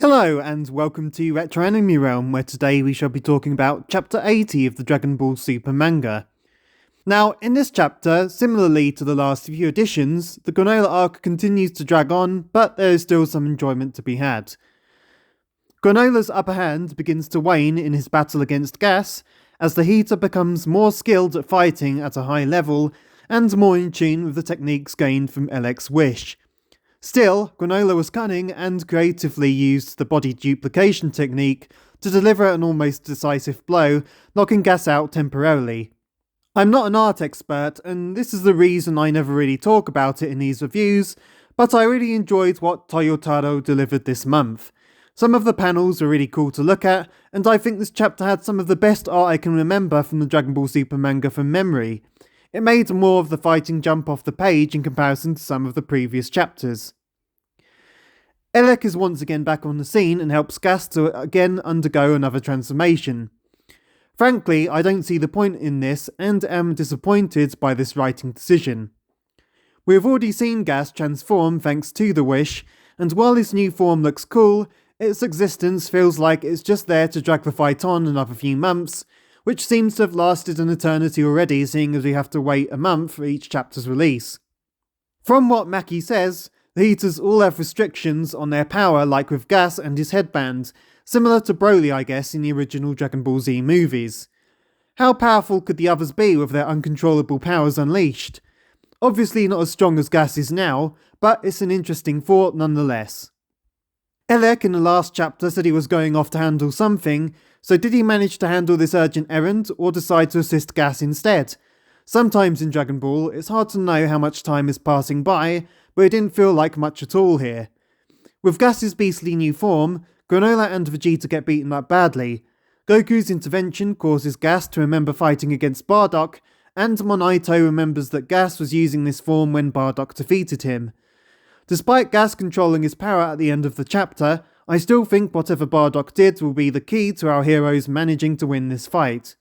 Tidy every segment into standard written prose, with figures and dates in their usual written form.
Hello and welcome to Retro Anime Realm, where today we shall be talking about Chapter 80 of the Dragon Ball Super Manga. Now, in this chapter, similarly to the last few editions, the Granola arc continues to drag on, but there is still some enjoyment to be had. Granola's upper hand begins to wane in his battle against Gas, as the Heater becomes more skilled at fighting at a high level, and more in tune with the techniques gained from LX Wish. Still, Granola was cunning and creatively used the body duplication technique to deliver an almost decisive blow, knocking Gas out temporarily. I'm not an art expert, and this is the reason I never really talk about it in these reviews, but I really enjoyed what Toyotaro delivered this month. Some of the panels are really cool to look at, and I think this chapter had some of the best art I can remember from the Dragon Ball Super manga from memory. It made more of the fighting jump off the page in comparison to some of the previous chapters. Elec is once again back on the scene and helps Gas to again undergo another transformation. Frankly, I don't see the point in this and am disappointed by this writing decision. We have already seen Gas transform thanks to the Wish, and while his new form looks cool, its existence feels like it's just there to drag the fight on another few months, which seems to have lasted an eternity already, seeing as we have to wait a month for each chapter's release. From what Maki says, the Heaters all have restrictions on their power like with Gas and his headband, similar to Broly I guess in the original Dragon Ball Z movies. How powerful could the others be with their uncontrollable powers unleashed? Obviously not as strong as Gas is now, but it's an interesting thought nonetheless. Elec in the last chapter said he was going off to handle something, so did he manage to handle this urgent errand or decide to assist Gas instead? Sometimes in Dragon Ball, it's hard to know how much time is passing by, but it didn't feel like much at all here. With Gas's beastly new form, Granola and Vegeta get beaten up badly. Goku's intervention causes Gas to remember fighting against Bardock, and Monaito remembers that Gas was using this form when Bardock defeated him. Despite Gas controlling his power at the end of the chapter, I still think whatever Bardock did will be the key to our heroes managing to win this fight.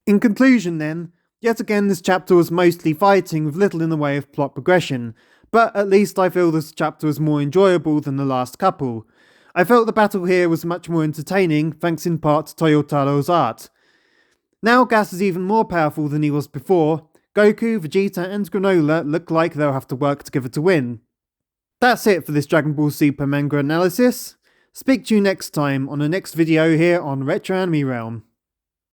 In conclusion then, yet again this chapter was mostly fighting with little in the way of plot progression, but at least I feel this chapter was more enjoyable than the last couple. I felt the battle here was much more entertaining, thanks in part to Toyotaro's art. Now Gas is even more powerful than he was before. Goku, Vegeta and Granola look like they'll have to work together to win. That's it for this Dragon Ball Super manga analysis. Speak to you next time on the next video here on Retro Anime Realm.